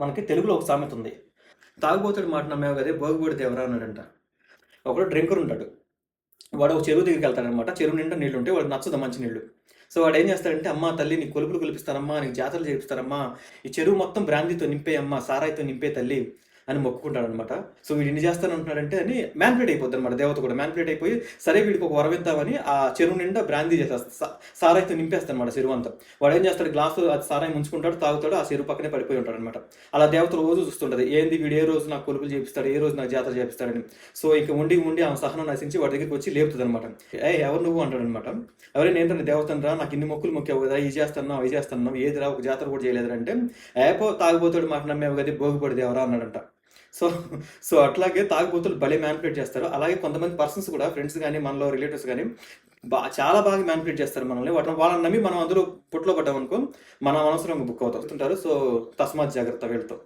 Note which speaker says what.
Speaker 1: మనకి తెలుగులో ఒక సామెత ఉంది. తాగుబోతుడి మాట నమ్మేవు గదే భోగిబోడిది ఎవరా అన్నాడంట. ఒకడు డ్రింకర్ ఉంటాడు. వాడు ఒక చెరువు దగ్గరికి వెళ్తాడనమాట. చెరువు నిండా నీళ్ళు ఉంటాయి. వాడికి నచ్చదు మంచి నీళ్ళు. సో వాడు ఏం చేస్తాడంటే, అమ్మా తల్లి నీకు కొలుపులు కొలిపిస్తానమ్మా, నీకు జాతరలు చేపిస్తానమ్మా, ఈ చెరువు మొత్తం బ్రాందీతో నింపేయమ్మా, సారాయితో నింపే తల్లి అని మొక్కుకుంటాడనమాట. సో వీడు ఇన్ని చేస్తానంటున్నాడంటే అని మ్యాన్పులేట్ అయిపోద్ది అనమాట. దేవత కూడా మ్యాన్పులేట్ అయిపోయి, సరే వీడికి ఒక వరం ఇద్దామని ఆ చెరువు నిండా బ్రాందీ చేసేస్తా, సారాయితో నింపేస్తాడు అనమాట చెరువు అంతా. వాడు ఏం చేస్తాడు, గ్లాసు అది సారాయి ముంచుకుంటాడు, తాగుతాడు, ఆ చెరువు పక్కనే పడిపోయి ఉంటాడు అనమాట. అలా దేవత రోజు చూస్తుంటది, ఏంది వీడు ఏ రోజు నాకు కొలుపులు చేపిస్తాడు, ఏ రోజు నాకు జాతర చేపిస్తాడని. సో ఇంక ఉండి ఉండి ఆమె సహనం నశించి వాడి దగ్గరికి వచ్చి లేపుతుంది అనమాట. ఎవరు నువ్వు అంటాడు అనమాట. ఎవరైనా ఏంటంటే, దేవతను రా, నాకు ఇన్ని మొక్కులు మొక్కావు కదా, ఇది చేస్తున్నావు ఇది చేస్తున్నావు, ఏది రా ఒక జాతర కూడా చేయలేదు అంటే, ఏపో తాగుబోతాడు మాట నమ్మేవు కదా భోగిపడి ఎవరా అన్నాడంట. సో సో అట్లాగే తాగుబోతులు భలే మ్యానిపులేట్ చేస్తారు. అలాగే కొంతమంది పర్సన్స్ కూడా, ఫ్రెండ్స్ కానీ మనలో రిలేటివ్స్ కానీ చాలా బాగా మ్యానిపులేట్ చేస్తారు మనల్ని. వాళ్ళని నమ్మి మనం అందులో పుట్లో పడ్డాం అనుకో, మనం అనవసరంగా బుక్ అవుతుంటారు. సో తస్మాత్ జాగ్రత్త వీళ్ళతో.